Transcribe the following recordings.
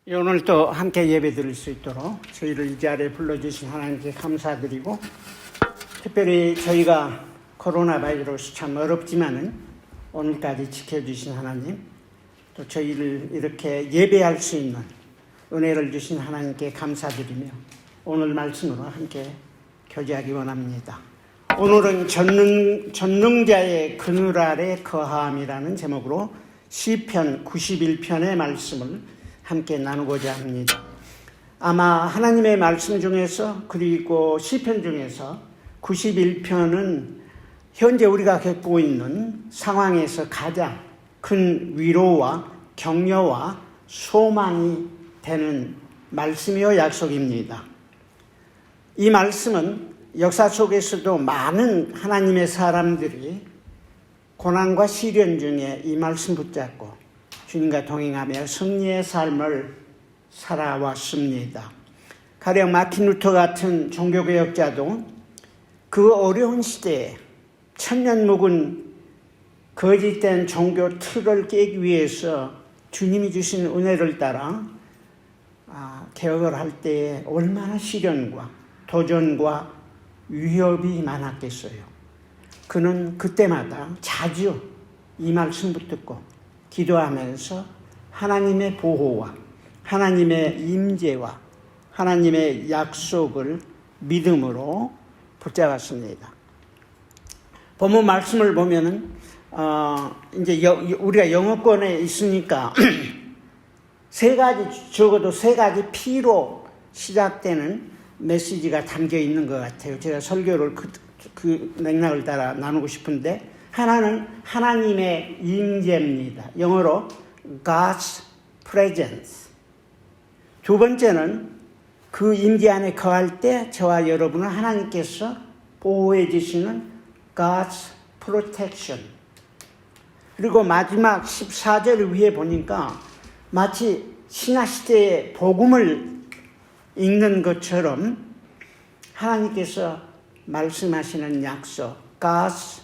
오늘 또 함께 예배드릴 수 있도록 저희를 이 자리에 불러주신 하나님께 감사드리고, 특별히 저희가 코로나 바이러스 참 어렵지만은 오늘까지 지켜주신 하나님, 또 저희를 이렇게 예배할 수 있는 은혜를 주신 하나님께 감사드리며 오늘 말씀으로 함께 교제하기 원합니다. 오늘은 전능자의 그늘 아래 거함이라는 제목으로 시편 91편의 말씀을 함께 나누고자 합니다. 아마 하나님의 말씀 중에서, 그리고 시편 중에서 91편은 현재 우리가 겪고 있는 상황에서 가장 큰 위로와 격려와 소망이 되는 말씀이요 약속입니다. 이 말씀은 역사 속에서도 많은 하나님의 사람들이 고난과 시련 중에 이 말씀 붙잡고 주님과 동행하며 승리의 삶을 살아왔습니다. 가령 마틴 루터 같은 종교개혁자도 그 어려운 시대에 천년 묵은 거짓된 종교 틀을 깨기 위해서 주님이 주신 은혜를 따라 개혁을 할 때에 얼마나 시련과 도전과 위협이 많았겠어요. 그는 그때마다 자주 이 말씀 붙들고 기도하면서 하나님의 보호와 하나님의 임재와 하나님의 약속을 믿음으로 붙잡았습니다. 본문 말씀을 보면은 이제 우리가 영어권에 있으니까 적어도 세 가지 P로 시작되는 메시지가 담겨 있는 것 같아요. 제가 설교를 그 맥락을 따라 나누고 싶은데, 하나는 하나님의 임재입니다. 영어로 God's presence. 두 번째는 그 임재 안에 거할 때 저와 여러분은 하나님께서 보호해 주시는 God's protection. 그리고 마지막 14절 위에 보니까 마치 신약시대의 복음을 읽는 것처럼 하나님께서 말씀하시는 약속, God's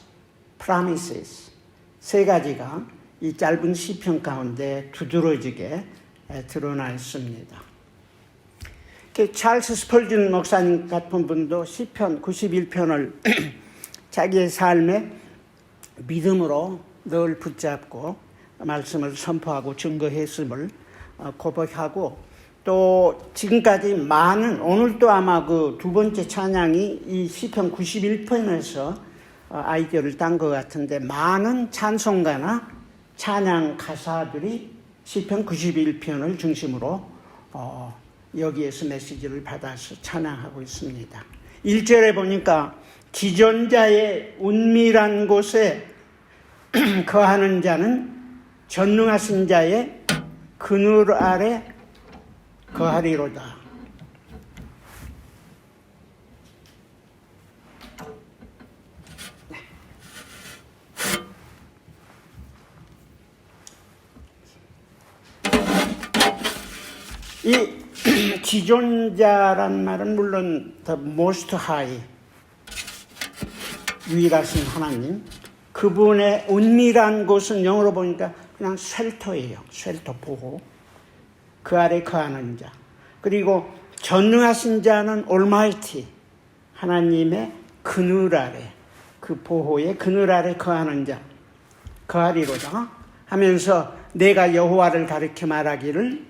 promises, 세 가지가 이 짧은 시편 가운데 두드러지게 드러나 있습니다. 찰스 스펄전 목사님 같은 분도 시편 91편을 자기의 삶에 믿음으로 늘 붙잡고 말씀을 선포하고 증거했음을 고백하고, 또 지금까지 많은, 오늘도 아마 그 두 번째 찬양이 이 시편 91편에서 아이디어를 딴 것 같은데, 많은 찬송가나 찬양 가사들이 시편 91편을 중심으로 여기에서 메시지를 받아서 찬양하고 있습니다. 1절에 보니까 기존자의 은밀한 곳에 거하는 자는 전능하신 자의 그늘 아래 거하리로다. 이 지존자란 말은 물론 The Most High, 유일하신 하나님, 그분의 은밀한 곳은 영어로 보니까 그냥 쉘터예요. 쉘터, 보호. 그 아래 거하는 자. 그리고 전능하신 자는 Almighty, 하나님의 그늘 아래, 그 보호의 그늘 아래 거하는 자, 거하리로다 하면서 내가 여호와를 가리켜 말하기를,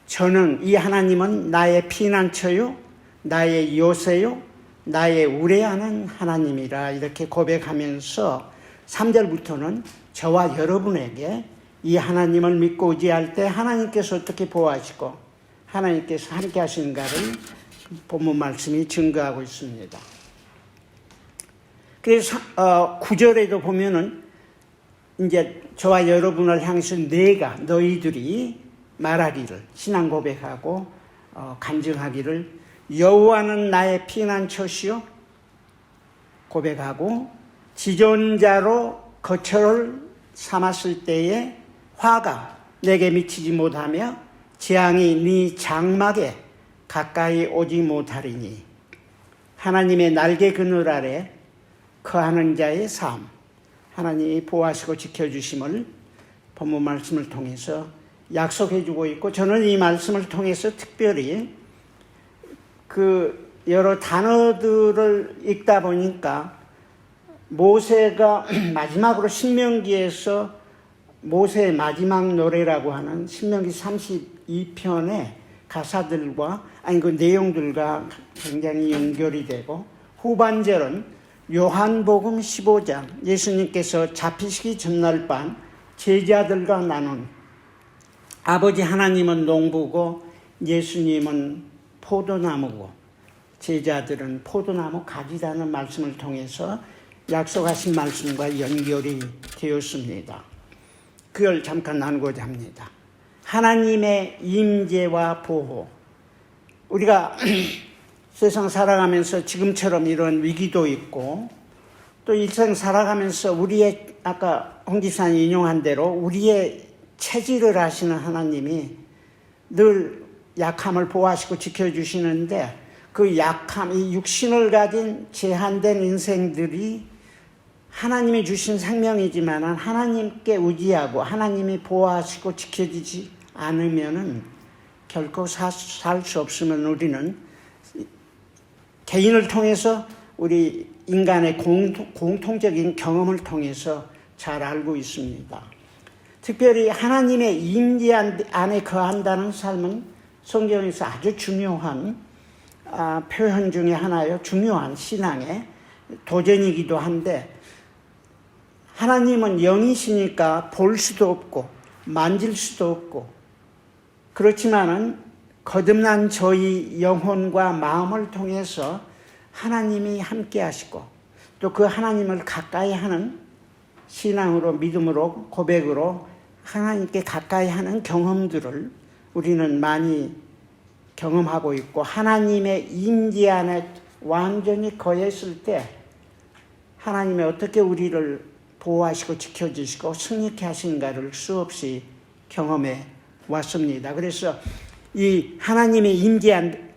저는 이 하나님은 나의 피난처요, 나의 요새요, 나의 우레하는 하나님이라, 이렇게 고백하면서 3절부터는 저와 여러분에게 이 하나님을 믿고 의지할 때 하나님께서 어떻게 보호하시고 하나님께서 함께 하시는가를 본문 말씀이 증거하고 있습니다. 그래서 9절에도 보면은 이제 저와 여러분을 향해서 내가, 너희들이 말하기를, 신앙 고백하고 간증하기를, 여호와는 나의 피난처시요 고백하고, 지존자로 거처를 삼았을 때에 화가 내게 미치지 못하며 재앙이 네 장막에 가까이 오지 못하리니, 하나님의 날개 그늘 아래 거하는 자의 삶, 하나님이 보호하시고 지켜주심을 본문 말씀을 통해서 약속해주고 있고, 저는 이 말씀을 통해서 특별히 그 여러 단어들을 읽다 보니까 모세가 마지막으로 신명기에서 모세의 마지막 노래라고 하는 신명기 32편의 가사들과 그 내용들과 굉장히 연결이 되고, 후반절은 요한복음 15장 예수님께서 잡히시기 전날 밤 제자들과 나눈 아버지 하나님은 농부고 예수님은 포도나무고 제자들은 포도나무 가지라는 말씀을 통해서 약속하신 말씀과 연결이 되었습니다. 그걸 잠깐 나누고자 합니다. 하나님의 임재와 보호. 우리가 세상 살아가면서 지금처럼 이런 위기도 있고, 또 일생 살아가면서 우리의, 아까 홍 지사님 인용한 대로 우리의 체질을 아시는 하나님이 늘 약함을 보호하시고 지켜주시는데, 그 약함, 이 육신을 가진 제한된 인생들이 하나님이 주신 생명이지만 하나님께 의지하고 하나님이 보호하시고 지켜주지 않으면은 결코 살 수 없으면 우리는 개인을 통해서 우리 인간의 공통적인 경험을 통해서 잘 알고 있습니다. 특별히 하나님의 임재 안에 거한다는 삶은 성경에서 아주 중요한 표현 중에 하나예요. 중요한 신앙의 도전이기도 한데, 하나님은 영이시니까 볼 수도 없고 만질 수도 없고, 그렇지만은 거듭난 저희 영혼과 마음을 통해서 하나님이 함께 하시고, 또 그 하나님을 가까이 하는 신앙으로, 믿음으로, 고백으로 하나님께 가까이 하는 경험들을 우리는 많이 경험하고 있고, 하나님의 임재 안에 완전히 거했을 때 하나님이 어떻게 우리를 보호하시고 지켜주시고 승리케 하신가를 수없이 경험해 왔습니다. 그래서 이 하나님의 임재한,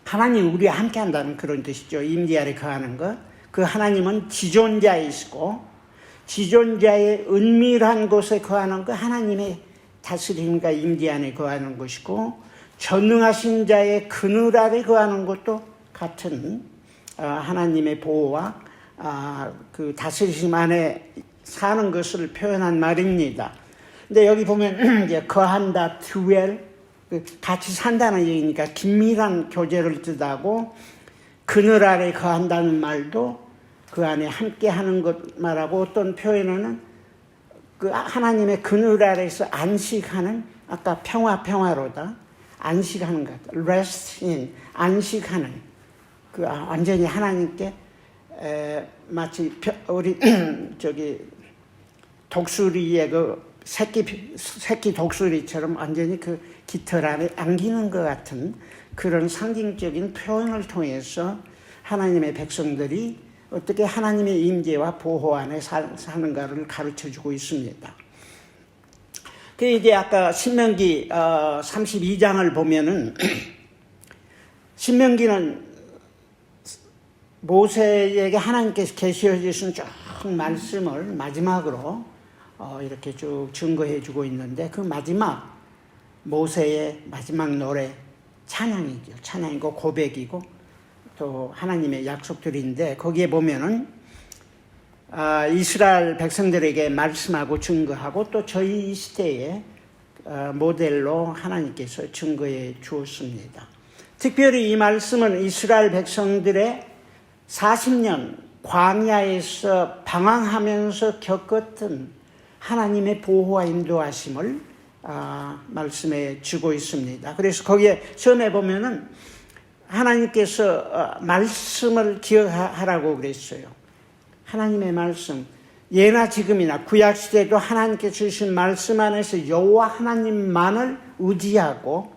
하나님 우리와 함께 한다는 그런 뜻이죠. 임재 아래 거하는 것. 그 하나님은 지존자이시고, 지존자의 은밀한 곳에 거하는 것, 하나님의 다스림과 임재 안에 거하는 것이고, 전능하신 자의 그늘 아래 거하는 것도 같은 하나님의 보호와 그 다스리심 안에 사는 것을 표현한 말입니다. 근데 여기 보면 이제 거한다, dwell, 같이 산다는 얘기니까 긴밀한 교제를 뜻하고, 그늘 아래 거한다는 말도 그 안에 함께 하는 것 말하고, 어떤 표현은 그 하나님의 그늘 아래에서 안식하는, 아까 평화로다, 안식하는 것, rest in, 안식하는, 그 완전히 하나님께 마치 우리 저기 독수리의 그 새끼 독수리처럼 완전히 그 깃털 안에 안기는 것 같은 그런 상징적인 표현을 통해서 하나님의 백성들이 어떻게 하나님의 임재와 보호 안에 사는가를 가르쳐주고 있습니다. 그 이제 아까 신명기 32장을 보면은 신명기는 모세에게 하나님께서 계시해 주신 쭉 말씀을 마지막으로 이렇게 쭉 증거해 주고 있는데, 그 마지막 모세의 마지막 노래 찬양이죠. 찬양이고 고백이고 또 하나님의 약속들인데, 거기에 보면은 이스라엘 백성들에게 말씀하고 증거하고 또 저희 이 시대의 모델로 하나님께서 증거해 주었습니다. 특별히 이 말씀은 이스라엘 백성들의 40년 광야에서 방황하면서 겪었던 하나님의 보호와 인도하심을 말씀해 주고 있습니다. 그래서 거기에 처음에 보면은 하나님께서 말씀을 기억하라고 그랬어요. 하나님의 말씀, 예나 지금이나 구약시대도 하나님께 주신 말씀 안에서 여호와 하나님만을 의지하고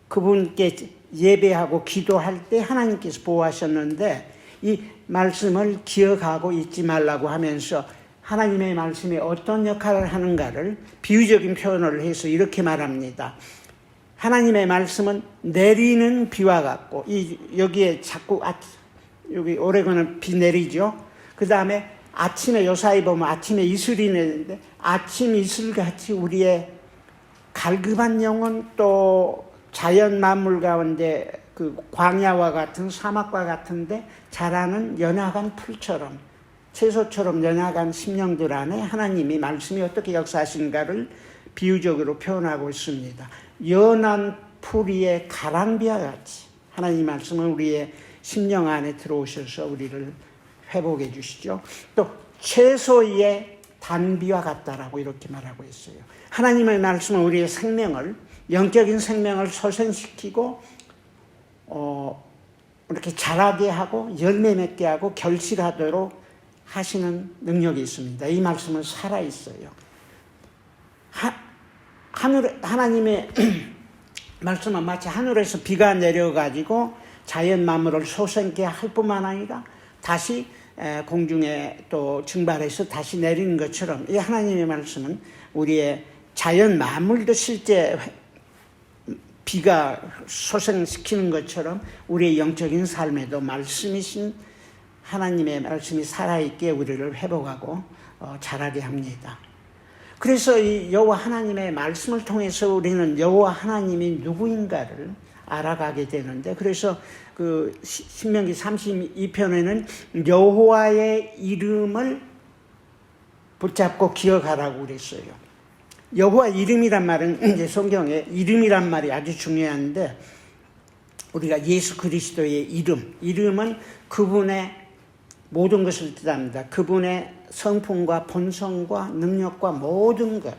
그분께 예배하고 기도할 때 하나님께서 보호하셨는데, 이 말씀을 기억하고 잊지 말라고 하면서 하나님의 말씀이 어떤 역할을 하는가를 비유적인 표현을 해서 이렇게 말합니다. 하나님의 말씀은 내리는 비와 같고, 여기에 자꾸 여기 오레곤은 비 내리죠. 그 다음에 아침에 요사이 보면 아침에 이슬이 내리는데, 아침 이슬같이 우리의 갈급한 영혼, 또 자연 만물 가운데 그 광야와 같은 사막과 같은데 자라는 연약한 풀처럼, 채소처럼 연약한 심령들 안에 하나님이 말씀이 어떻게 역사하신가를 비유적으로 표현하고 있습니다. 연한 풀 위에 가랑비와 같이 하나님 말씀은 우리의 심령 안에 들어오셔서 우리를 회복해 주시죠. 또 채소 위에 단비와 같다라고 이렇게 말하고 있어요. 하나님의 말씀은 우리의 생명을, 영적인 생명을 소생시키고 이렇게 자라게 하고 열매 맺게 하고 결실하도록 하시는 능력이 있습니다. 이 말씀은 살아있어요. 하나님의 말씀은 마치 하늘에서 비가 내려가지고 자연 만물을 솟게 할 뿐만 아니라 다시 공중에 또 증발해서 다시 내리는 것처럼 이 하나님의 말씀은 우리의 자연 만물도 실제 비가 소생시키는 것처럼 우리의 영적인 삶에도 말씀이신 하나님의 말씀이 살아있게 우리를 회복하고 자라게 합니다. 그래서 이 여호와 하나님의 말씀을 통해서 우리는 여호와 하나님이 누구인가를 알아가게 되는데, 그래서 그 신명기 32편에는 여호와의 이름을 붙잡고 기억하라고 그랬어요. 여호와 이름이란 말은 이제 성경에 이름이란 말이 아주 중요한데, 우리가 예수 그리스도의 이름은 그분의 모든 것을 뜻합니다. 그분의 성품과 본성과 능력과 모든 것.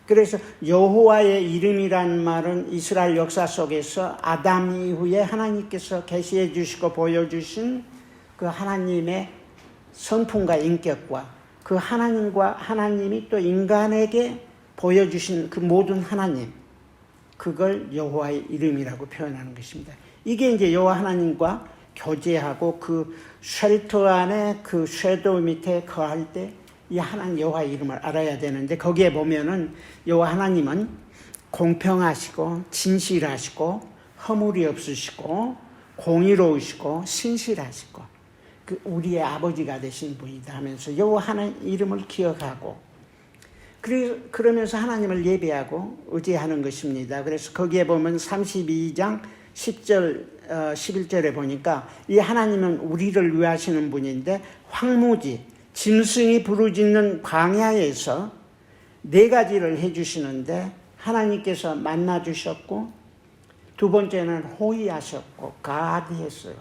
그래서 여호와의 이름이란 말은 이스라엘 역사 속에서 아담 이후에 하나님께서 계시해 주시고 보여주신 그 하나님의 성품과 인격과 그 하나님과 하나님이 또 인간에게 보여주신 그 모든 하나님, 그걸 여호와의 이름이라고 표현하는 것입니다. 이게 이제 여호와 하나님과 교제하고 그 쉘터 안에 그 섀도우 밑에 거할 때 이 하나님 여호와의 이름을 알아야 되는데, 거기에 보면은 여호와 하나님은 공평하시고 진실하시고 허물이 없으시고 공의로우시고 신실하시고 그 우리의 아버지가 되신 분이다 하면서 여호와 하나님 이름을 기억하고 그러면서 하나님을 예배하고 의지하는 것입니다. 그래서 거기에 보면 32장 10절 11절에 보니까 이 하나님은 우리를 위하시는 분인데, 황무지 짐승이 부르짖는 광야에서 4가지를 해주시는데, 하나님께서 만나주셨고, 두 번째는 호의하셨고 가드했어요.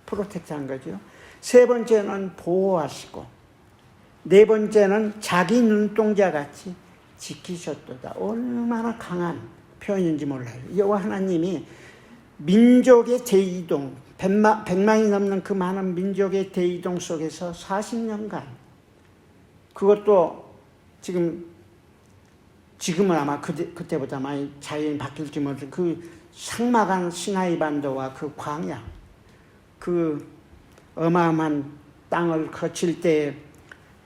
프로텍트한 거죠. 세 번째는 보호하시고, 네 번째는 자기 눈동자같이 지키셨도다. 얼마나 강한 표현인지 몰라요. 여호와 하나님이 민족의 대이동, 100만이 넘는 그 많은 민족의 대이동 속에서 40년간, 그것도 지금은 아마 그때보다 많이 자연이 바뀔지 모르죠. 그 삭막한 시나이 반도와 그 광야, 그 어마어마한 땅을 거칠 때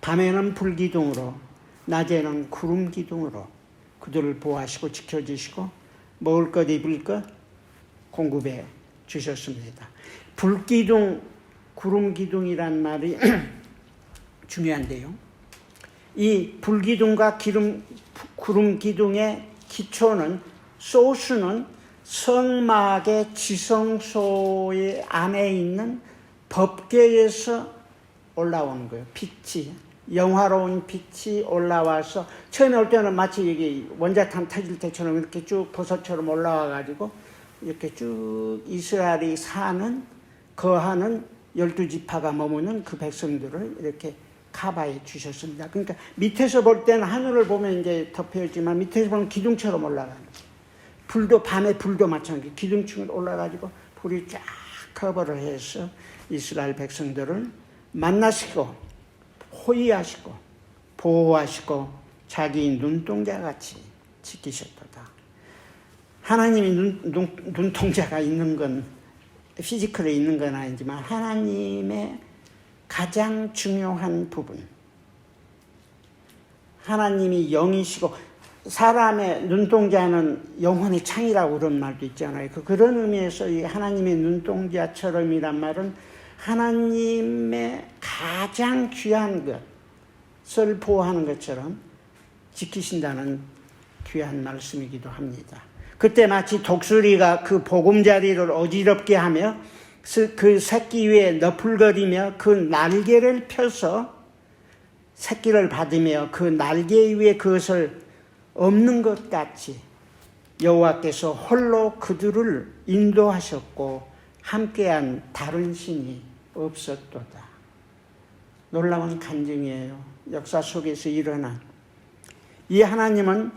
밤에는 불기둥으로 낮에는 구름 기둥으로 그들을 보호하시고 지켜주시고 먹을 것 입을 것 공급해 주셨습니다. 불기둥, 구름 기둥이란 말이 중요한데요. 이 불기둥과 구름 기둥의 기초는, 소스는 성막의 지성소의 안에 있는 법궤에서 올라오는 거예요. 빛이, 영화로운 빛이 올라와서 처음에 올 때는 마치 여기 원자탄 터질 때처럼 이렇게 쭉 버섯처럼 올라와가지고 이렇게 쭉 이스라엘이 거하는 12지파가 머무는 그 백성들을 이렇게 커버해 주셨습니다. 그러니까 밑에서 볼 때는 하늘을 보면 이제 덮여있지만 밑에서 보면 기둥처럼 올라가는 거예요. 불도, 밤에 불도 마찬가지 기둥처럼 올라가지고 불이 쫙 커버를 해서 이스라엘 백성들을 만나시고 호의하시고 보호하시고 자기 눈동자같이 지키셨도다. 하나님이 눈동자가 있는 건, 피지컬에 있는 건 아니지만 하나님의 가장 중요한 부분, 하나님이 영이시고, 사람의 눈동자는 영혼의 창이라고 그런 말도 있잖아요. 그런 의미에서 이 하나님의 눈동자처럼이란 말은 하나님의 가장 귀한 것을 보호하는 것처럼 지키신다는 귀한 말씀이기도 합니다. 그때 마치 독수리가 그 보금자리를 어지럽게 하며 그 새끼 위에 너풀거리며 그 날개를 펴서 새끼를 받으며 그 날개 위에 그것을 엎는 것 같이 여호와께서 홀로 그들을 인도하셨고 함께한 다른 신이 없었도다. 놀라운 간증이에요. 역사 속에서 일어난. 이 하나님은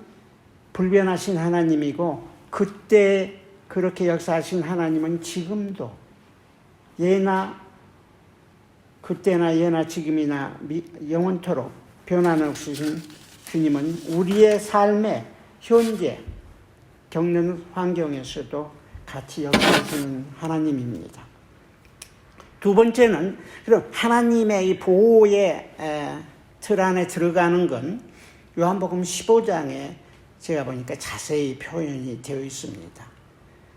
불변하신 하나님이고 그때 그렇게 역사하신 하나님은 지금도 예나 그때나 예나 지금이나 영원토록 변함없으신 주님은 우리의 삶의 현재 겪는 환경에서도 같이 역사하시는 하나님입니다. 두 번째는 그럼 하나님의 이 보호의 틀 안에 들어가는 건 요한복음 15장에 제가 보니까 자세히 표현이 되어 있습니다.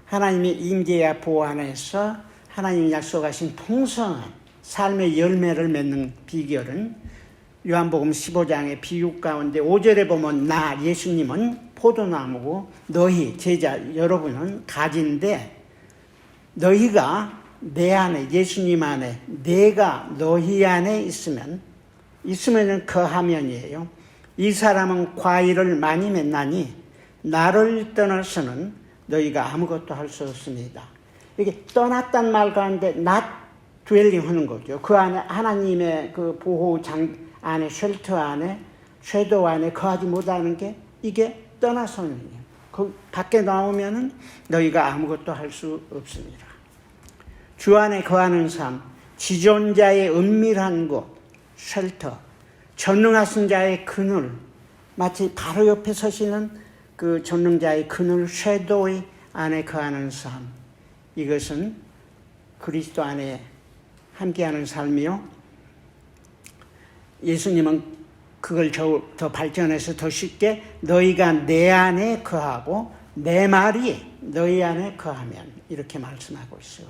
하나님이 임재와 보호 안에서 하나님이 약속하신 풍성한 삶의 열매를 맺는 비결은 요한복음 15장의 비유 가운데 5절에 보면 나 예수님은 포도나무고 너희 제자 여러분은 가지인데 너희가 내 안에 예수님 안에 내가 너희 안에 있으면은 거하면이에요. 이 사람은 과일을 많이 맺나니 나를 떠나서는 너희가 아무것도 할 수 없습니다. 이게 떠났단 말 가운데 not dwelling 하는 거죠. 그 안에 하나님의 그 보호장 안에 쉘터 안에 섀도우 안에 거하지 못하는 게 이게 떠나서는요. 그 밖에 나오면은 너희가 아무것도 할 수 없습니다. 주 안에 거하는 삶, 지존자의 은밀한 곳, 쉘터, 전능하신 자의 그늘, 마치 바로 옆에 서시는 그 전능자의 그늘, 섀도우 안에 거하는 삶, 이것은 그리스도 안에 함께하는 삶이요. 예수님은 그걸 더 발전해서 더 쉽게 너희가 내 안에 거하고 내 말이 너희 안에 거하면 이렇게 말씀하고 있어요.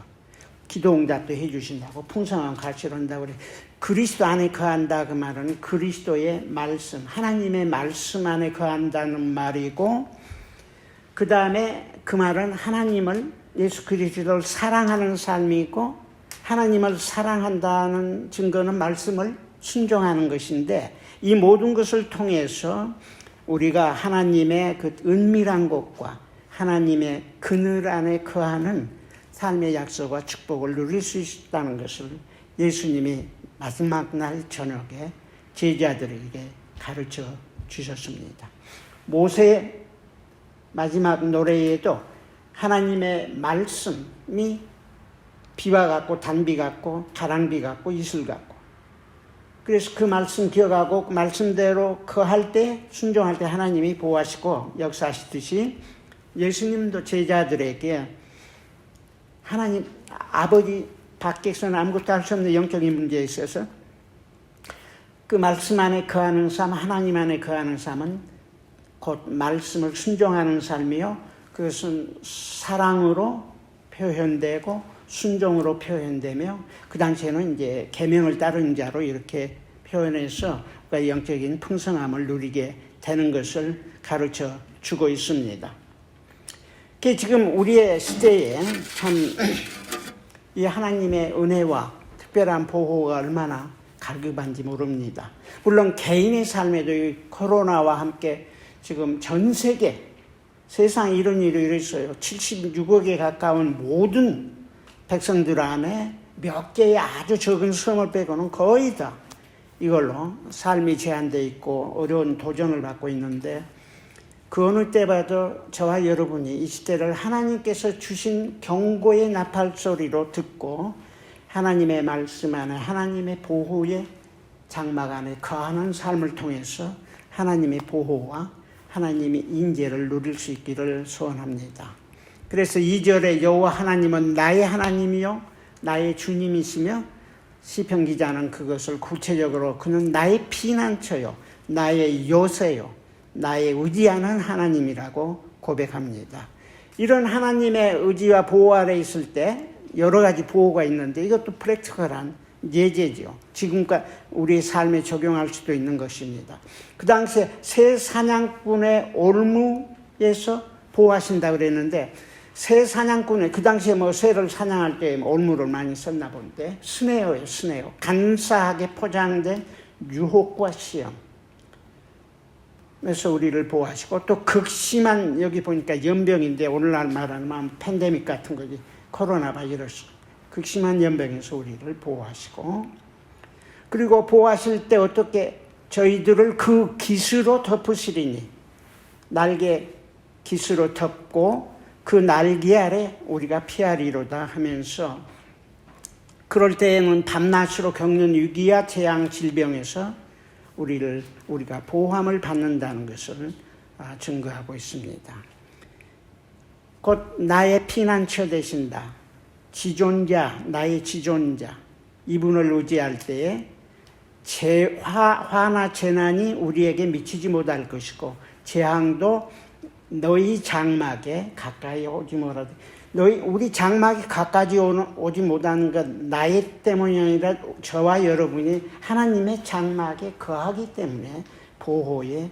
기도 응답도 해주신다고 풍성한 가치를 한다고 그래. 그리스도 안에 거한다 그 말은 그리스도의 말씀, 하나님의 말씀 안에 거한다는 말이고 그 다음에 그 말은 하나님을 예수 그리스도를 사랑하는 삶이고 하나님을 사랑한다는 증거는 말씀을 순종하는 것인데 이 모든 것을 통해서 우리가 하나님의 그 은밀한 곳과 하나님의 그늘 안에 거하는 삶의 약속과 축복을 누릴 수 있다는 것을 예수님이 마지막 날 저녁에 제자들에게 가르쳐 주셨습니다. 모세의 마지막 노래에도 하나님의 말씀이 비와 같고 단비 같고 가랑비 같고 이슬 같고 그래서 그 말씀 기억하고 그 말씀대로 거할 때 순종할 때 하나님이 보호하시고 역사하시듯이 예수님도 제자들에게 하나님 아버지 밖에서는 아무것도 할 수 없는 영적인 문제에 있어서 그 말씀 안에 거하는 삶, 하나님 안에 거하는 삶은 곧 말씀을 순종하는 삶이요. 그것은 사랑으로 표현되고 순종으로 표현되며 그 당시에는 이제 계명을 따르는 자로 이렇게 표현해서 영적인 풍성함을 누리게 되는 것을 가르쳐 주고 있습니다. 지금 우리의 시대에 참 이 하나님의 은혜와 특별한 보호가 얼마나 갈급한지 모릅니다. 물론 개인의 삶에도 이 코로나와 함께 지금 전 세계 세상에 이런 일이 일어났어요. 76억에 가까운 모든 백성들 안에 몇 개의 아주 적은 섬을 빼고는 거의 다 이걸로 삶이 제한되어 있고 어려운 도전을 받고 있는데 그 어느 때 봐도 저와 여러분이 이 시대를 하나님께서 주신 경고의 나팔 소리로 듣고 하나님의 말씀 안에 하나님의 보호의 장막 안에 거하는 삶을 통해서 하나님의 보호와 하나님의 인재를 누릴 수 있기를 소원합니다. 그래서 2절에 여호와 하나님은 나의 하나님이요 나의 주님이시며 시편 기자는 그것을 구체적으로 그는 나의 피난처요 나의 요새요 나의 의지하는 하나님이라고 고백합니다. 이런 하나님의 의지와 보호 아래 있을 때 여러 가지 보호가 있는데 이것도 프랙티컬한 예제죠. 지금까지 우리의 삶에 적용할 수도 있는 것입니다. 그 당시에 새 사냥꾼의 올무에서 보호하신다 그랬는데, 새 사냥꾼의, 그 당시에 뭐 새를 사냥할 때 올무를 많이 썼나 본데, 스네어예요, 스네어. 간사하게 포장된 유혹과 시험. 그래서 우리를 보호하시고, 또 극심한, 여기 보니까 연병인데 오늘날 말하는 팬데믹 같은 거지, 코로나 바이러스. 극심한 연병에서 우리를 보호하시고, 그리고 보호하실 때 어떻게 저희들을 그 깃으로 덮으시리니, 날개 깃으로 덮고 그 날개 아래 우리가 피하리로다 하면서, 그럴 때에는 밤낮으로 겪는 위기와 재앙, 질병에서 우리가 보호함을 받는다는 것을 증거하고 있습니다. 곧 나의 피난처 되신다. 지존자, 나의 지존자, 이분을 의지할 때에 화나 재난이 우리에게 미치지 못할 것이고, 재앙도 너희 장막에 가까이 오지 못하다. 우리 장막에 가까이 오지 못하는 건 나의 때문이 아니라 저와 여러분이 하나님의 장막에 거하기 때문에 보호의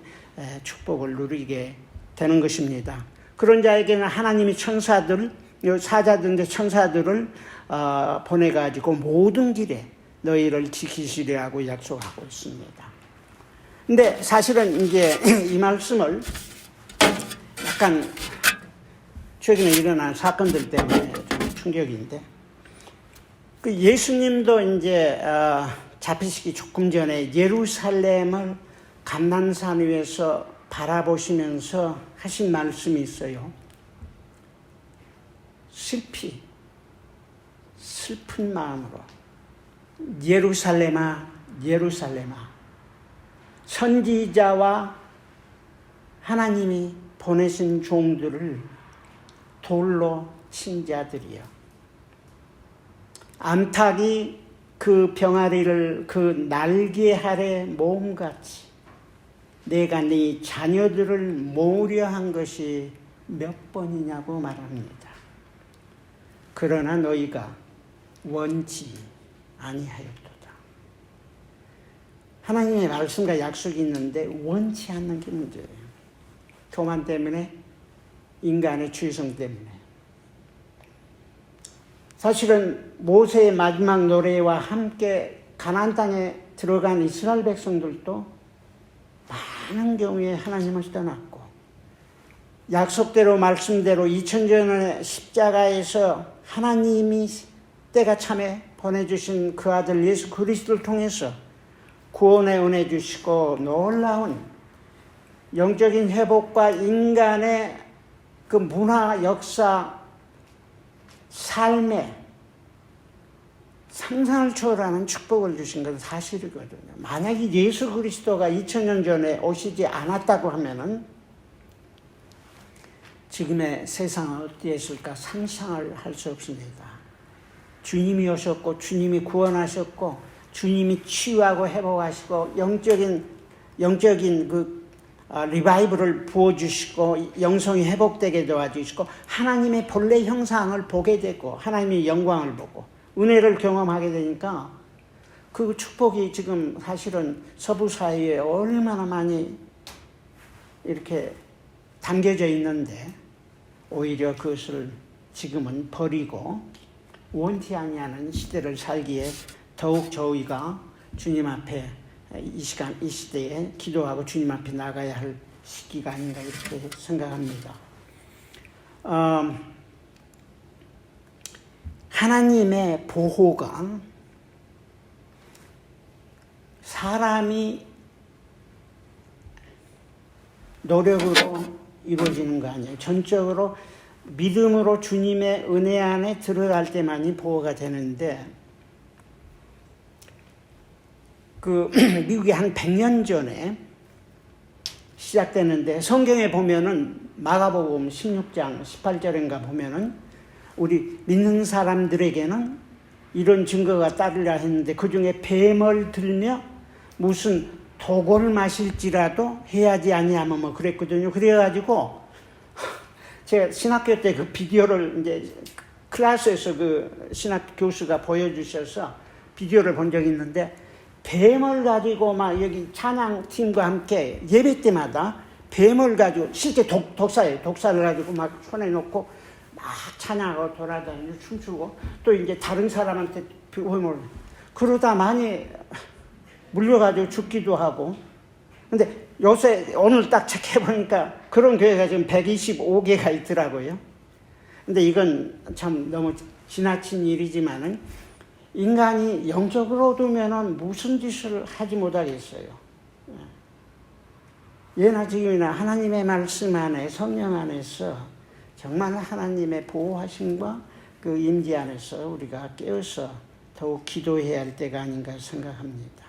축복을 누리게 되는 것입니다. 그런 자에게는 하나님이 사자들인데 천사들을 보내가지고 모든 길에 너희를 지키시리라고 약속하고 있습니다. 근데 사실은 이제 이 말씀을 약간 최근에 일어난 사건들 때문에 좀 충격인데, 그 예수님도 이제 잡히시기 조금 전에 예루살렘을 감난산 위에서 바라보시면서 하신 말씀이 있어요. 슬픈 마음으로 예루살렘아, 예루살렘아, 선지자와 하나님이 보내신 종들을 돌로 친 자들이여, 암탉이 그 병아리를 그 날개 아래 모음같이 내가 네 자녀들을 모으려 한 것이 몇 번이냐고 말합니다. 그러나 너희가 원치 아니하였도다. 하나님의 말씀과 약속이 있는데 원치 않는 게 문제예요. 교만 때문에, 인간의 죄성 때문에. 사실은 모세의 마지막 노래와 함께 가나안 땅에 들어간 이스라엘 백성들도 많은 경우에 하나님을 떠났고, 약속대로 말씀대로 2000년 전에 십자가에서 하나님이 때가 참에 보내주신 그 아들 예수 그리스도를 통해서 구원의 은혜 주시고 놀라운 영적인 회복과 인간의 그 문화, 역사, 삶에 상상을 초월하는 축복을 주신 것은 사실이거든요. 만약에 예수 그리스도가 2000년 전에 오시지 않았다고 하면은 지금의 세상은 어땠을까 상상을 할 수 없습니다. 주님이 오셨고, 주님이 구원하셨고, 주님이 치유하고 회복하시고, 영적인 그 리바이브를 부어주시고, 영성이 회복되게 도와주시고, 하나님의 본래 형상을 보게 되고, 하나님의 영광을 보고, 은혜를 경험하게 되니까, 그 축복이 지금 사실은 서부 사회에 얼마나 많이 이렇게 담겨져 있는데, 오히려 그것을 지금은 버리고 원치 아니하는 시대를 살기에 더욱 저희가 주님 앞에 이 시대에 기도하고 주님 앞에 나가야 할 시기가 아닌가 이렇게 생각합니다. 하나님의 보호가 사람이 노력으로 이루어지는 거 아니에요. 전적으로 믿음으로 주님의 은혜 안에 들어갈 때만이 보호가 되는데, 그 미국이 한 100년 전에 시작되는데, 성경에 보면은 마가복음 16장 18절인가 보면은 우리 믿는 사람들에게는 이런 증거가 따르려 했는데, 그 중에 뱀을 들며 무슨 독을 마실지라도 해야지 아니하면 뭐 그랬거든요. 그래가지고 제가 신학교 때 그 비디오를 이제 클래스에서 그 신학 교수가 보여주셔서 비디오를 본 적이 있는데 뱀을 가지고 막 여기 찬양팀과 함께 예배 때마다 뱀을 가지고 실제 독사예요. 독사를 가지고 막 손에 놓고 막 찬양하고 돌아다니고 춤추고 또 이제 다른 사람한테 뱀을 그러다 많이 물려가지고 죽기도 하고. 근데 요새 오늘 딱 체크해보니까 그런 교회가 지금 125개가 있더라고요. 근데 이건 참 너무 지나친 일이지만은 인간이 영적으로 두면은 무슨 짓을 하지 못하겠어요. 예나 지금이나 하나님의 말씀 안에 성령 안에서 정말 하나님의 보호하심과 그 임재 안에서 우리가 깨어서 더욱 기도해야 할 때가 아닌가 생각합니다.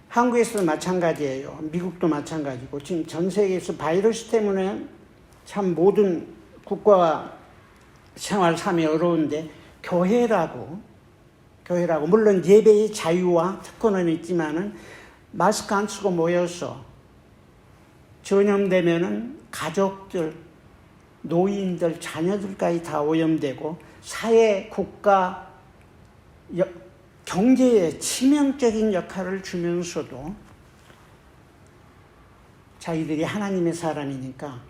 한국에서도 마찬가지예요. 미국도 마찬가지고 지금 전 세계에서 바이러스 때문에 참 모든 국가와 생활 삶이 어려운데 교회라고 물론 예배의 자유와 특권은 있지만은 마스크 안 쓰고 모여서 전염되면은 가족들, 노인들, 자녀들까지 다 오염되고 사회, 국가, 경제에 치명적인 역할을 주면서도 자기들이 하나님의 사람이니까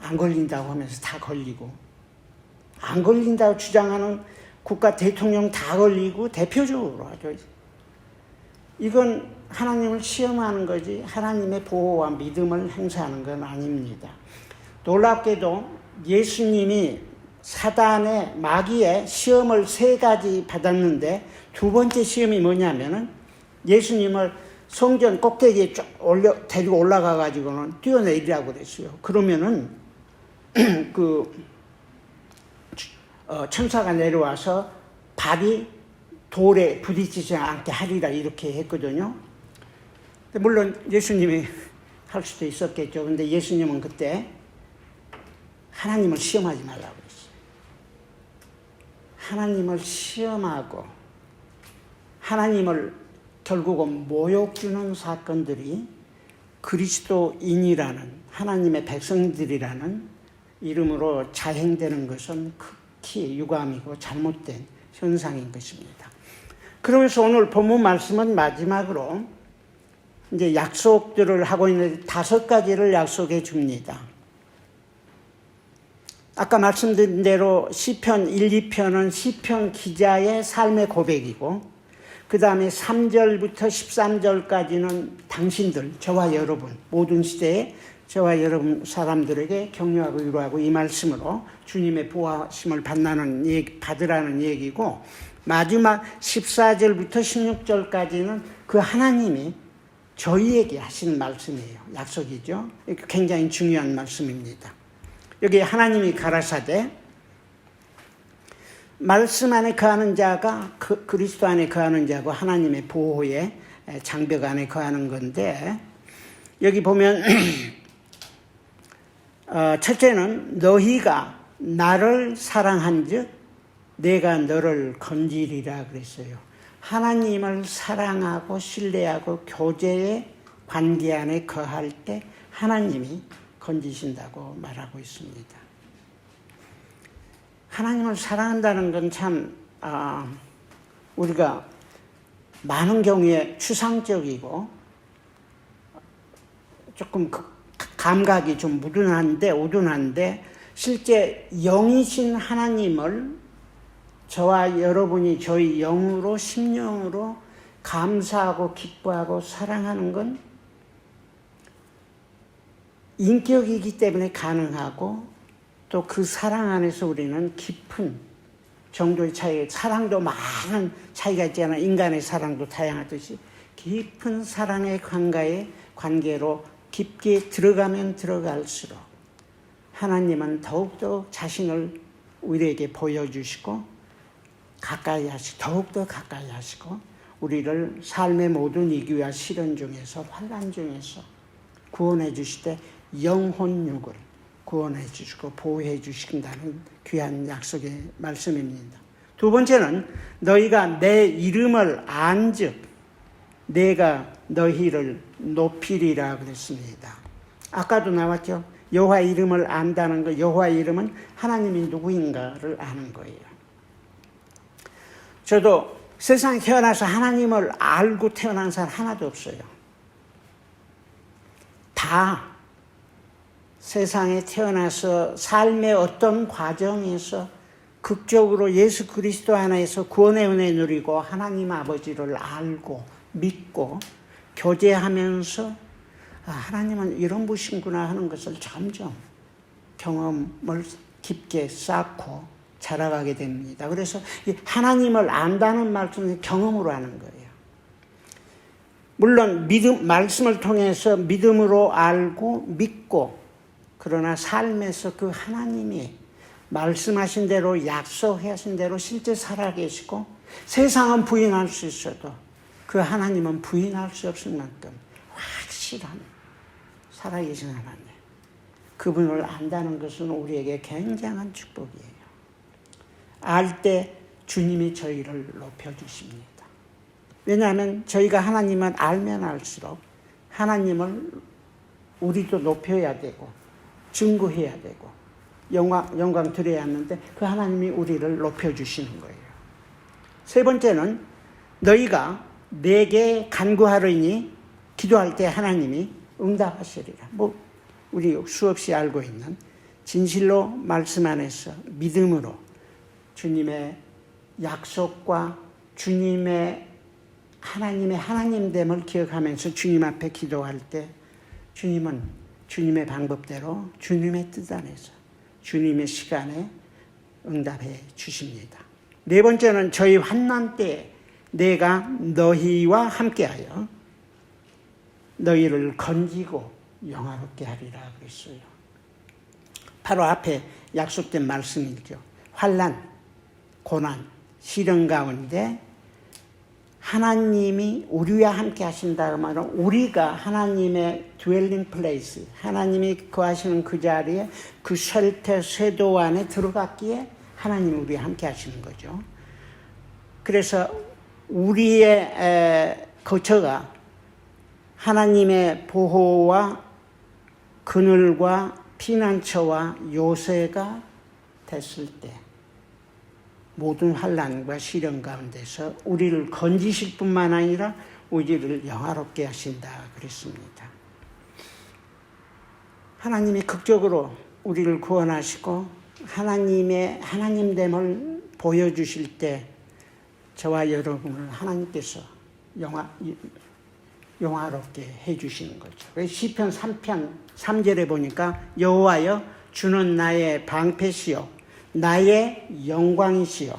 안 걸린다고 하면서 다 걸리고 안 걸린다고 주장하는 국가 대통령 다 걸리고 대표적으로 하죠. 이건 하나님을 시험하는 거지 하나님의 보호와 믿음을 행사하는 건 아닙니다. 놀랍게도 예수님이 사단의 마귀의 시험을 3가지 받았는데 두 번째 시험이 뭐냐면은 예수님을 성전 꼭대기에 데리고 올라가 가지고는 뛰어내리라고 그랬어요. 그러면은 천사가 내려와서 발이 돌에 부딪히지 않게 하리라 이렇게 했거든요. 물론 예수님이 할 수도 있었겠죠. 근데 예수님은 그때 하나님을 시험하지 말라고 그랬어요. 하나님을 시험하고 하나님을 결국은 모욕 주는 사건들이 그리스도인이라는 하나님의 백성들이라는 이름으로 자행되는 것은 극히 유감이고 잘못된 현상인 것입니다. 그러면서 오늘 본문 말씀은 마지막으로 이제 약속들을 하고 있는데 5가지를 약속해 줍니다. 아까 말씀드린 대로 시편 1, 2편은 시편 기자의 삶의 고백이고 그 다음에 3절부터 13절까지는 당신들, 저와 여러분, 모든 시대에 저와 여러분 사람들에게 격려하고 위로하고 이 말씀으로 주님의 보호하심을 받으라는 얘기고 마지막 14절부터 16절까지는 그 하나님이 저희에게 하시는 말씀이에요. 약속이죠. 굉장히 중요한 말씀입니다. 여기 하나님이 가라사대 말씀 안에 거하는 자가 그리스도 안에 거하는 자고 하나님의 보호의 장벽 안에 거하는 건데 여기 보면 첫째는 너희가 나를 사랑한즉 내가 너를 건지리라 그랬어요. 하나님을 사랑하고 신뢰하고 교제의 관계 안에 거할 때 하나님이 건지신다고 말하고 있습니다. 하나님을 사랑한다는 건 참 우리가 많은 경우에 추상적이고 조금 감각이 좀 우둔한데 실제 영이신 하나님을 저와 여러분이 저희 영으로 심령으로 감사하고 기뻐하고 사랑하는 건 인격이기 때문에 가능하고 또 그 사랑 안에서 우리는 깊은 정도의 차이, 사랑도 많은 차이가 있잖아요. 인간의 사랑도 다양하듯이 깊은 사랑의 관계로 깊게 들어가면 들어갈수록 하나님은 더욱더 자신을 우리에게 보여주시고 더욱더 가까이 하시고 우리를 삶의 모든 위기와 시련 중에서 환난 중에서 구원해 주실 때 영혼육을 구원해 주시고 보호해 주신다는 귀한 약속의 말씀입니다. 두 번째는 너희가 내 이름을 안즉 내가 너희를 높이리라 그랬습니다. 아까도 나왔죠. 여호와 이름을 안다는 거, 여호와 이름은 하나님이 누구인가를 아는 거예요. 저도 세상에 태어나서 하나님을 알고 태어난 사람 하나도 없어요. 다 세상에 태어나서 삶의 어떤 과정에서 극적으로 예수 그리스도 안에서 구원의 은혜 누리고 하나님 아버지를 알고 믿고 교제하면서 하나님은 이런 분이시구나 하는 것을 점점 경험을 깊게 쌓고 자라가게 됩니다. 그래서 하나님을 안다는 말씀은 경험으로 하는 거예요. 물론 말씀을 통해서 믿음으로 알고 믿고, 그러나 삶에서 그 하나님이 말씀하신 대로 약속하신 대로 실제 살아계시고, 세상은 부인할 수 있어도 그 하나님은 부인할 수 없을 만큼 확실한 살아계신 하나님, 그분을 안다는 것은 우리에게 굉장한 축복이에요. 알 때 주님이 저희를 높여주십니다. 왜냐하면 저희가 하나님을 알면 알수록 하나님을 우리도 높여야 되고 증거해야 되고 영광 드려야 하는데, 그 하나님이 우리를 높여주시는 거예요. 세 번째는 너희가 내게 간구하리니 기도할 때 하나님이 응답하시리라. 우리 수없이 알고 있는 진실로 말씀 안에서 믿음으로 주님의 약속과 주님의 하나님의 하나님됨을 기억하면서 주님 앞에 기도할 때 주님은 주님의 방법대로 주님의 뜻 안에서 주님의 시간에 응답해 주십니다. 네 번째는 저희 환난 때 내가 너희와 함께하여 너희를 건지고 영화롭게 하리라 그랬어요. 바로 앞에 약속된 말씀이죠. 환난, 고난, 시련 가운데 하나님이 우리와 함께 하신다고 말은 우리가 하나님의 dwelling place, 하나님이 거하시는 그 자리에 그 쉘터 쇄도 안에 들어갔기에 하나님이 우리와 함께 하시는 거죠. 그래서 우리의 거처가 하나님의 보호와 그늘과 피난처와 요새가 됐을 때 모든 환난과 시련 가운데서 우리를 건지실 뿐만 아니라 우리를 영화롭게 하신다 그랬습니다. 하나님이 극적으로 우리를 구원하시고 하나님의 하나님됨을 보여주실 때 저와 여러분을 하나님께서 영화롭게 해주시는 거죠. 시편 3편 3절에 보니까 여호와여 주는 나의 방패시요 나의 영광이시요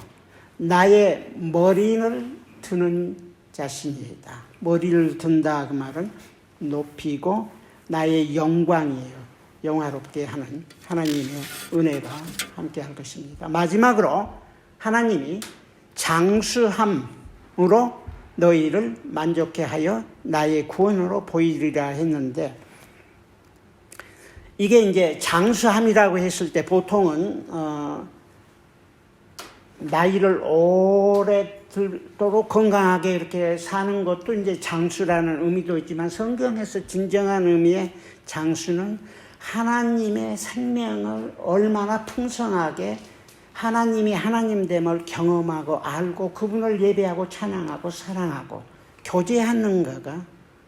나의 머리를 드는 자신이다. 머리를 든다 그 말은 높이고 나의 영광이에요. 영화롭게 하는 하나님의 은혜가 함께할 것입니다. 마지막으로 하나님이 장수함으로 너희를 만족해 하여 나의 구원으로 보이리라 했는데, 이게 이제 장수함이라고 했을 때 보통은 나이를 오래도록 건강하게 이렇게 사는 것도 이제 장수라는 의미도 있지만, 성경에서 진정한 의미의 장수는 하나님의 생명을 얼마나 풍성하게 하나님이 하나님됨을 경험하고 알고 그분을 예배하고 찬양하고 사랑하고 교제하는가가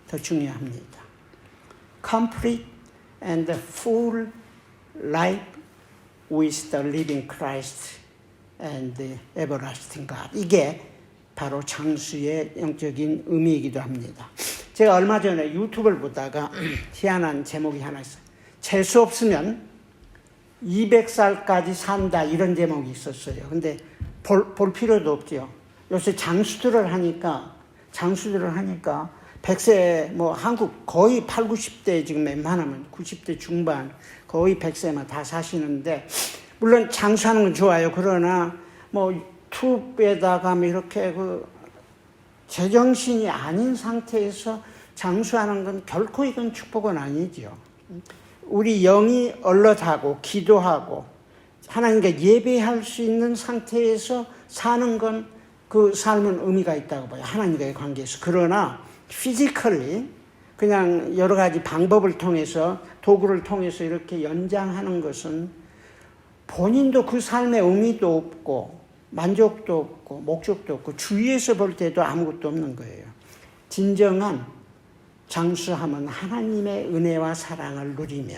더 중요합니다. Complete and full life with the living Christ and the everlasting God. 이게 바로 장수의 영적인 의미이기도 합니다. 제가 얼마 전에 유튜브를 보다가 희한한 제목이 하나 있어요. 재수 없으면 200살까지 산다, 이런 제목이 있었어요. 근데 볼 필요도 없죠. 요새 장수들을 하니까 100세, 한국 거의 8, 90대 지금 웬만하면 90대 중반, 거의 100세만 다 사시는데, 물론 장수하는 건 좋아요. 그러나 유튜브에다가 이렇게 제정신이 아닌 상태에서 장수하는 건 결코 이건 축복은 아니죠. 우리 영이 얼럿하고 기도하고 하나님께 예배할 수 있는 상태에서 사는 건 그 삶은 의미가 있다고 봐요. 하나님과의 관계에서. 그러나 피지컬리 그냥 여러 가지 방법을 통해서, 도구를 통해서 이렇게 연장하는 것은 본인도 그 삶의 의미도 없고 만족도 없고 목적도 없고 주위에서 볼 때도 아무것도 없는 거예요. 진정한 장수함은 하나님의 은혜와 사랑을 누리며,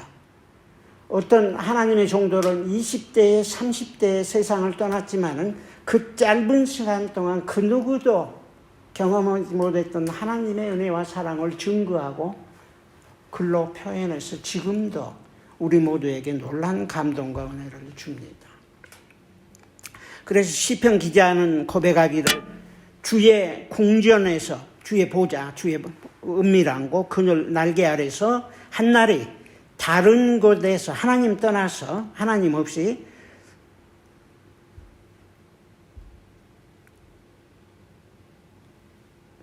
어떤 하나님의 종들은 20대에 30대에 세상을 떠났지만은 그 짧은 시간 동안 그 누구도 경험하지 못했던 하나님의 은혜와 사랑을 증거하고 글로 표현해서 지금도 우리 모두에게 놀라운 감동과 은혜를 줍니다. 그래서 시편 기자는 고백하기를 주의 궁전에서, 주의 보좌, 주의 은밀한 곳, 그늘 날개 아래서 한날이 다른 곳에서 하나님 떠나서 하나님 없이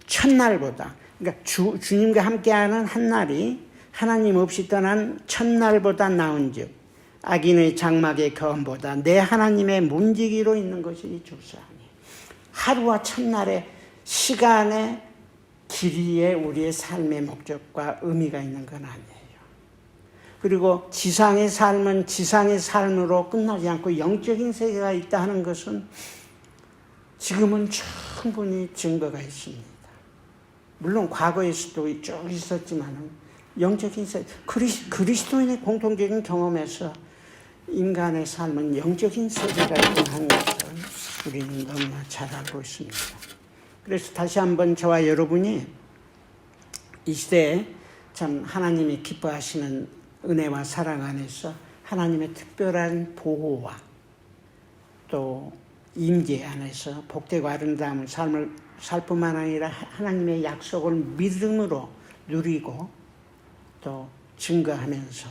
첫날보다, 그러니까 주님과 함께하는 한날이 하나님 없이 떠난 첫날보다 나은즉 악인의 장막의 거함보다 내 하나님의 문지기로 있는 것이 좋사하니. 하루와 첫날의 시간의 길이에 우리의 삶의 목적과 의미가 있는 건 아니에요. 그리고 지상의 삶은 지상의 삶으로 끝나지 않고 영적인 세계가 있다 하는 것은 지금은 충분히 증거가 있습니다. 물론 과거에서도 쭉 있었지만 영적인 세계, 그리스도인의 공통적인 경험에서 인간의 삶은 영적인 세계가 있다는 것을 우리는 너무나 잘 알고 있습니다. 그래서 다시 한번 저와 여러분이 이 시대에 참 하나님이 기뻐하시는 은혜와 사랑 안에서 하나님의 특별한 보호와 또 임재 안에서 복되고 아름다운 삶을 살 뿐만 아니라 하나님의 약속을 믿음으로 누리고 또 증거하면서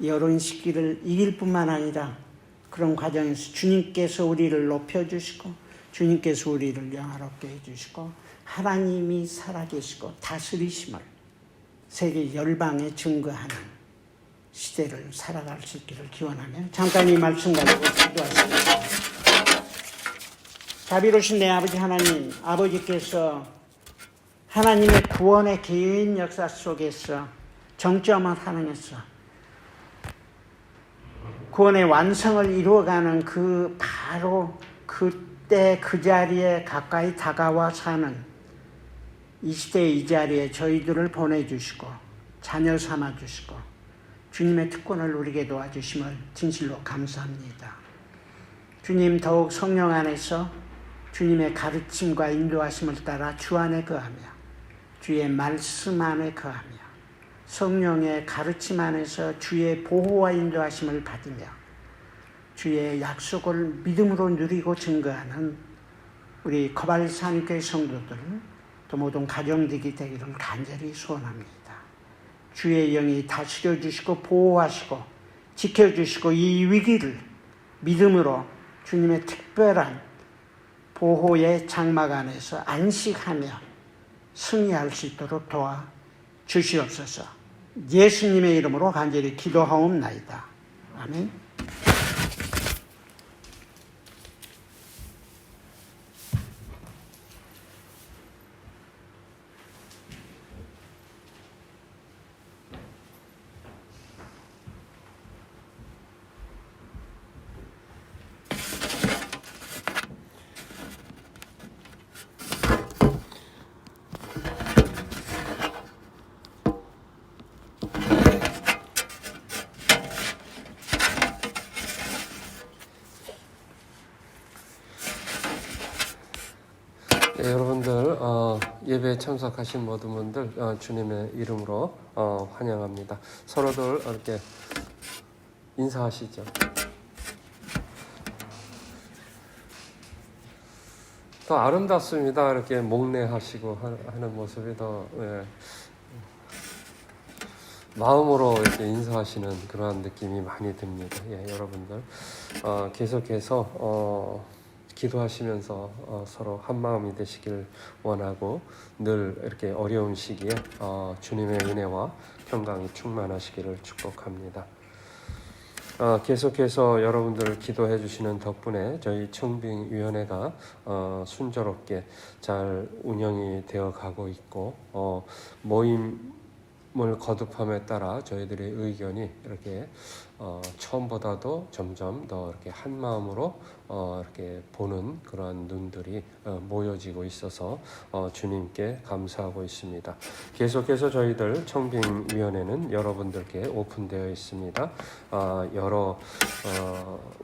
여론 시기를 이길 뿐만 아니라 그런 과정에서 주님께서 우리를 높여주시고 주님께서 우리를 영화롭게 해주시고 하나님이 살아계시고 다스리심을 세계 열방에 증거하는 시대를 살아갈 수 있기를 기원하며 잠깐 이 말씀 가지고 기도하겠습니다. 자비로우신 내 아버지 하나님, 아버지께서 하나님의 구원의 개인 역사 속에서 정점을 하나님께서 구원의 완성을 이루어가는 그 바로 그때 그 자리에 가까이 다가와 사는 이 시대 이 자리에 저희들을 보내주시고 자녀 삼아주시고 주님의 특권을 누리게 도와주심을 진실로 감사합니다. 주님, 더욱 성령 안에서 주님의 가르침과 인도하심을 따라 주 안에 거하며 주의 말씀 안에 거하며 성령의 가르침 안에서 주의 보호와 인도하심을 받으며 주의 약속을 믿음으로 누리고 증거하는 우리 거발산교회 성도들 또 모든 가정들이 되기를 간절히 소원합니다. 주의 영이 다스려 주시고 보호하시고 지켜주시고 이 위기를 믿음으로 주님의 특별한 보호의 장막 안에서 안식하며 승리할 수 있도록 도와 주시옵소서. 예수님의 이름으로 간절히 기도하옵나이다. 아멘. 네, 여러분들 예배에 참석하신 모든 분들 주님의 이름으로 환영합니다. 서로들 이렇게 인사하시죠. 더 아름답습니다. 이렇게 목례하시고 하는 모습이 더 마음으로 이렇게 인사하시는 그러한 느낌이 많이 듭니다. 예, 여러분들 계속해서 기도하시면서 서로 한 마음이 되시길 원하고 늘 이렇게 어려운 시기에 주님의 은혜와 평강이 충만하시기를 축복합니다. 계속해서 여러분들 기도해 주시는 덕분에 저희 청빙위원회가 순조롭게 잘 운영이 되어 가고 있고 모임 거듭함에 따라 저희들의 의견이 이렇게 처음보다도 점점 더 이렇게 한 마음으로 이렇게 보는 그러한 눈들이 모여지고 있어서 주님께 감사하고 있습니다. 계속해서 저희들 청빙위원회는 여러분들께 오픈되어 있습니다. 여러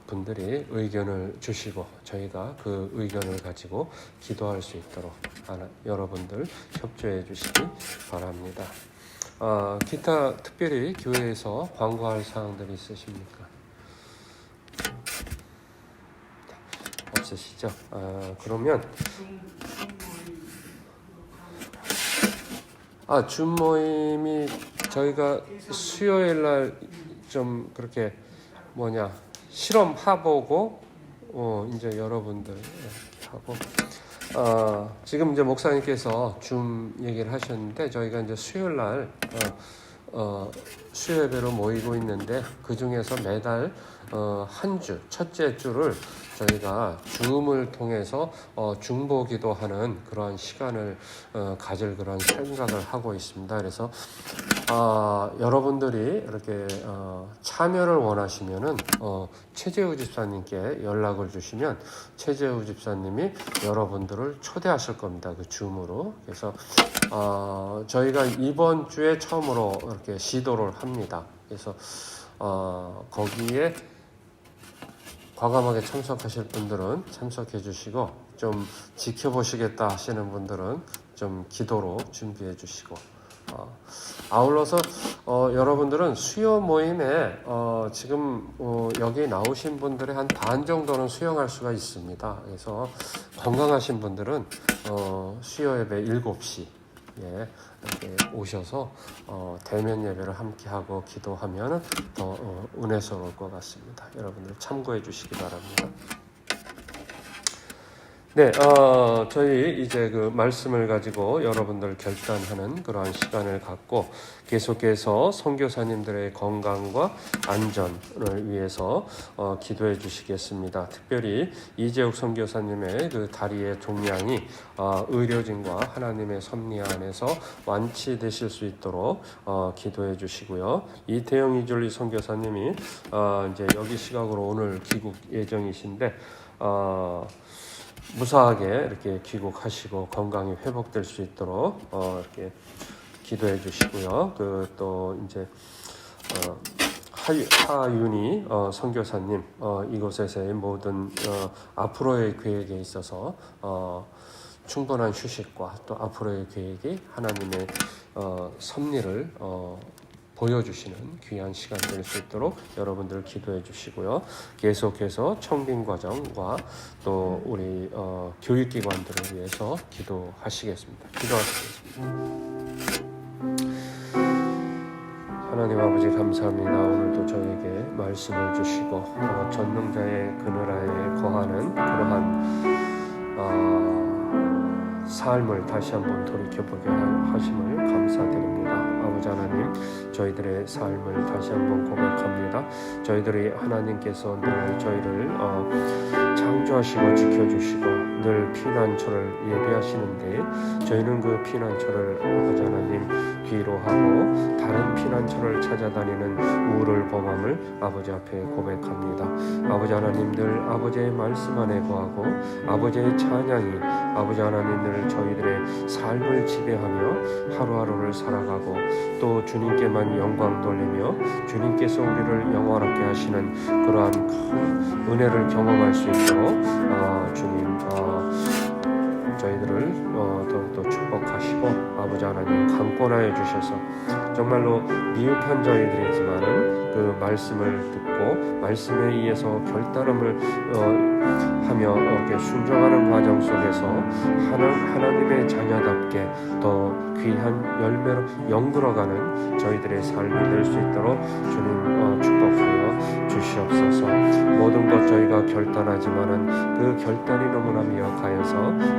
분들이 의견을 주시고 저희가 그 의견을 가지고 기도할 수 있도록 여러분들 협조해 주시기 바랍니다. 기타 특별히 교회에서 광고할 사항들이 있으십니까? 없으시죠? 그러면 줌 모임이 저희가 수요일 날 좀 그렇게 실험해보고 이제 여러분들 하고 지금 이제 목사님께서 줌 얘기를 하셨는데 저희가 이제 수요일 날 수요 예배로 모이고 있는데 그 중에서 매달 한 주, 첫째 주를 저희가 줌을 통해서 중보 기도하는 그러한 시간을 가질 그런 생각을 하고 있습니다. 그래서 여러분들이 이렇게 참여를 원하시면은 최재우 집사님께 연락을 주시면 최재우 집사님이 여러분들을 초대하실 겁니다. 그 줌으로. 그래서 저희가 이번 주에 처음으로 이렇게 시도를 합니다. 그래서 거기에 과감하게 참석하실 분들은 참석해 주시고 좀 지켜보시겠다 하시는 분들은 좀 기도로 준비해 주시고 아울러서 여러분들은 수요 모임에 지금 여기 나오신 분들의 한 반 정도는 수용할 수가 있습니다. 그래서 건강하신 분들은 수요 예배 7시 이렇게 오셔서 대면 예배를 함께 하고 기도하면 더 은혜스러울 것 같습니다. 여러분들 참고해 주시기 바랍니다. 네, 저희 이제 그 말씀을 가지고 여러분들 결단하는 그러한 시간을 갖고 계속해서 선교사님들의 건강과 안전을 위해서 기도해 주시겠습니다. 특별히 이재욱 선교사님의 그 다리의 종양이 의료진과 하나님의 섭리 안에서 완치되실 수 있도록 기도해 주시고요. 이태영 이졸리 선교사님이 이제 여기 시각으로 오늘 귀국 예정이신데 무사하게 이렇게 귀국하시고 건강이 회복될 수 있도록 이렇게 기도해 주시고요. 또 이제 하윤희 선교사님 이곳에서의 모든 앞으로의 계획에 있어서 충분한 휴식과 또 앞으로의 계획이 하나님의 섭리를 보여주시는 귀한 시간 될 수 있도록 여러분들 기도해 주시고요. 계속해서 청빙 과정과 또 우리 교육기관들을 위해서 기도하시겠습니다. 기도하시겠습니다. 하나님 아버지 감사합니다. 오늘도 저에게 말씀을 주시고 전능자의 그늘 아래 거하는 그러한 삶을 다시 한번 돌이켜보게 하심을 감사드립니다. 아버지 하나님, 저희들의 삶을 다시 한번 고백합니다. 저희들이 하나님께서 늘 저희를 창조하시고 지켜주시고 늘 피난처를 예비하시는데 저희는 그 피난처를 아버지 하나님 뒤로 하고 다른 피난처를 찾아다니는 우를 범함을 아버지 앞에 고백합니다. 아버지 하나님, 늘 아버지의 말씀 안에 거하고 아버지의 찬양이 아버지 하나님 늘 저희들의 삶을 지배하며 하루하루를 살아가고 또 주님께만 영광 돌리며 주님께서 우리를 영원하게 하시는 그러한 큰 은혜를 경험할 수 있도록 주님 저희들을 더욱더 축복하시고 아버지 하나님 강권하여 주셔서 정말로 미흡한 저희들이지만은 그 말씀을 듣고 말씀에 의해서 결단음을 하며 이렇게 순종하는 과정 속에서 하나님의 자녀답게 더 귀한 열매로 영들어가는 저희들의 삶이 될 수 있도록 주님 축복하여 주시옵소서. 모든 것 저희가 결단하지만은 그 결단이 너무나 미약하여서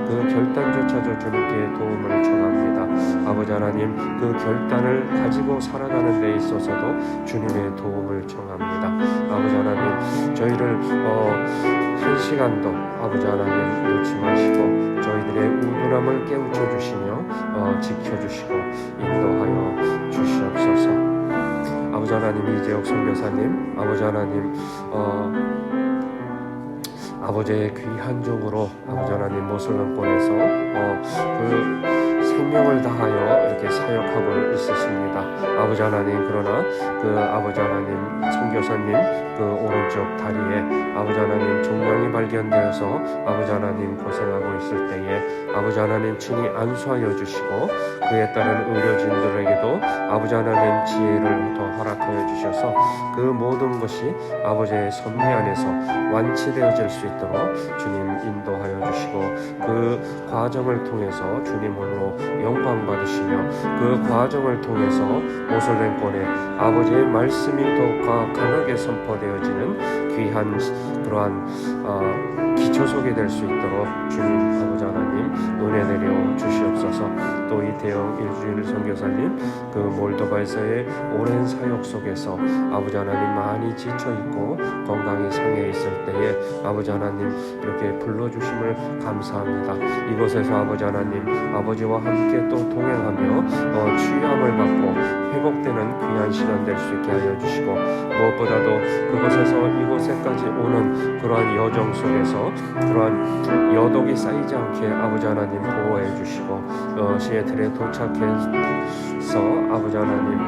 그 결단조차도 주님께 도움을 청합니다. 아버지 하나님, 그 결단을 가지고 살아가는 데 있어서도 주님의 도움을 청합니다. 아버지 하나님, 저희를 한 시간도 아버지 하나님 놓지 마시고 저희들의 우둔함을 깨우쳐 주시며 지켜주시고 인도하여 주시옵소서. 아버지 하나님, 이재혁 선교사님, 아버지 하나님, 아버지의 귀한 종으로 아버지 하나님 모슬렘권에서 그 생명을 다하여 이렇게 사역하고 있었습니다. 아버지 하나님, 그러나 그 아버지 하나님 선교사님 그 오른쪽 다리에 아버지 하나님 종양이 발견되어서 아버지 하나님 고생하고 있을 때에 아버지 하나님 친히 안수하여 주시고 그에 따른 의료진들에게도 아버지 하나님 지혜를 더 허락하여 주셔서 그 모든 것이 아버지의 섭리 안에서 완치되어질 수 있도록 주님 인도하여 주시고 그 과정을 통해서 주님 홀로 영광 받으시며 그 과정을 통해서 모슬렘권에 아버지의 말씀이 더욱더 강하게 선포되어지는 귀한 그러한 기초속이 될 수 있도록 주님 아버지 하나님 은혜 내려 주시옵소서. 또 이태영 일주일 선교사님 그 몰도바에서의 오랜 사역 속에서 아버지 하나님 많이 지쳐있고 건강이 상해 있을 때에 아버지 하나님 이렇게 불러주심을 감사합니다. 이곳에서 아버지 하나님 아버지와 함께 또 동행하며 취함을 받고 회복되는 귀한 시간 될 수 있게 하여 주시고 무엇보다도 그곳에서 이곳에까지 오는 그러한 여정 속에서 그러한 여독이 쌓이지 않게 아버지 하나님 보호해 주시고 시애틀에 도착해서 아버지 하나님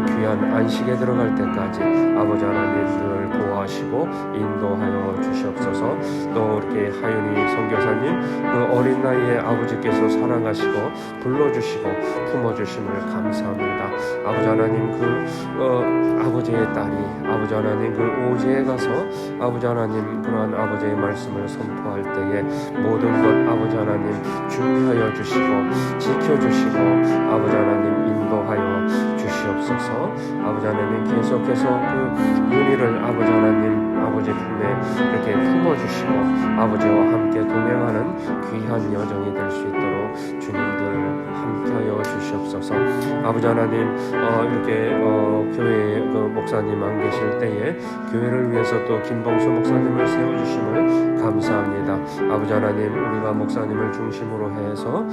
귀한 안식에 들어갈 때까지 아버지 하나님 늘 보호하시고 인도하여 주시옵소서. 또 이렇게 하윤이 선교사님 그 어린 나이에 아버지께서 사랑하시고 불러주시고 품어주심을 감사합니다. 아버지 하나님 그 아버지의 딸이 아버지 하나님 그 오지에 가서 아버지 하나님 그러한 아버지의 말씀을 선포할 때에 모든 것 아버지 하나님 준비하여 주시고 지켜주시고 아버지 하나님 인도하여 주시옵소서. 아버지 하나님 계속해서 그 은혜를 아버지 하나님 아버지 품에 이렇게 품어주시고 아버지와 함께 동행하는 귀한 여정이 될 수 있도록 주님들 함께하여 주시옵소서. 아버지 하나님 이렇게 교회에 그 목사님 안 계실 때에 교회를 위해서 또 김봉수 목사님을 세워주심을 감사합니다. 아버지 하나님 우리가 목사님을 중심으로 해서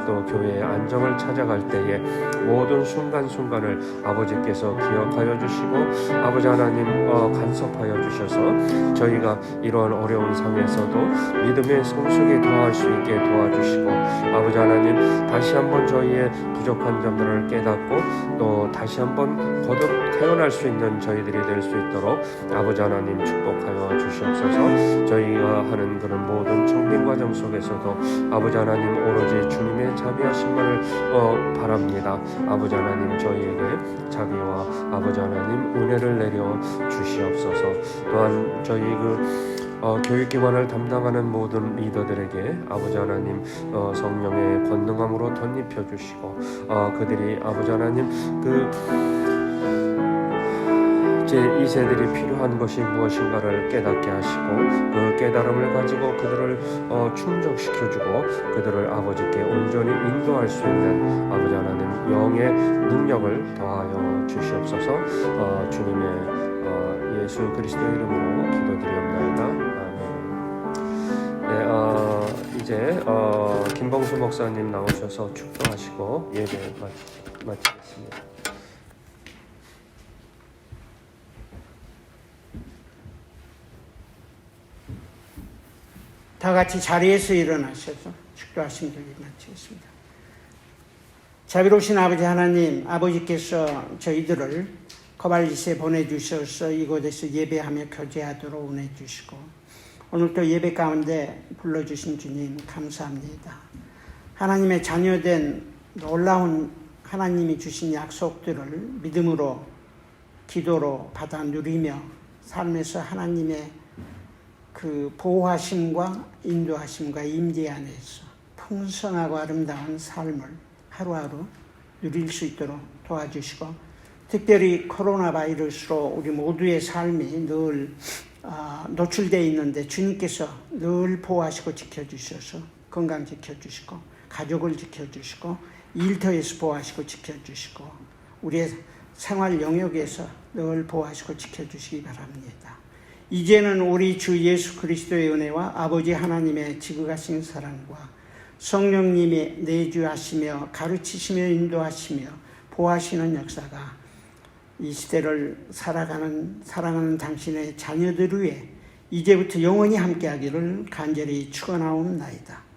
또 교회의 안정을 찾아갈 때에 모든 순간순간을 아버지께서 기억하여 주시고 아버지 하나님 간섭하여 주셔서 저희가 이러한 어려운 상황에서도 믿음의 성숙이 더할 수 있게 도와주시고 아버지 하나님 다시 한번 저희의 부족한 점들을 깨닫고 또 다시 한번 거듭 태어날 수 있는 저희들이 될 수 있도록 아버지 하나님 축복하여 주시옵소서. 저희가 하는 그런 모든 청빙 과정 속에서도 아버지 하나님 오로지 주님의 자비하심만을 바랍니다. 아버지 하나님 저희에게 자비와 아버지 하나님 은혜를 내려 주시옵소서. 또한 저희 교육기관을 담당하는 모든 리더들에게 아버지 하나님 성령의 권능함으로 덧입혀 주시고 그들이 아버지 하나님 제2세들이 필요한 것이 무엇인가를 깨닫게 하시고 그 깨달음을 가지고 그들을 충족시켜주고 그들을 아버지께 온전히 인도할 수 있는 아버지 하나님 영의 능력을 더하여 주시옵소서. 주님의 예수 그리스도의 이름으로 기도드리옵나이다. 아멘. 이제 김봉수 목사님 나오셔서 축도하시고 예배 마치겠습니다. 다 같이 자리에서 일어나셔서 축도하신 적이 마치겠습니다. 자비로우신 아버지 하나님, 아버지께서 저희들을 코발리스에 보내주셔서 이곳에서 예배하며 교제하도록 은혜 주시고 오늘도 예배 가운데 불러주신 주님 감사합니다. 하나님의 자녀된 놀라운 하나님이 주신 약속들을 믿음으로 기도로 받아 누리며 삶에서 하나님의 그 보호하심과 인도하심과 임재 안에서 풍성하고 아름다운 삶을 하루하루 누릴 수 있도록 도와주시고 특별히 코로나 바이러스로 우리 모두의 삶이 늘 노출되어 있는데 주님께서 늘 보호하시고 지켜주셔서 건강 지켜주시고 가족을 지켜주시고 일터에서 보호하시고 지켜주시고 우리의 생활 영역에서 늘 보호하시고 지켜주시기 바랍니다. 이제는 우리 주 예수 그리스도의 은혜와 아버지 하나님의 지극하신 사랑과 성령님이 내주하시며 가르치시며 인도하시며 보호하시는 역사가 이 시대를 사랑하는 당신의 자녀들 위해 이제부터 영원히 함께하기를 간절히 축원하옵나이다.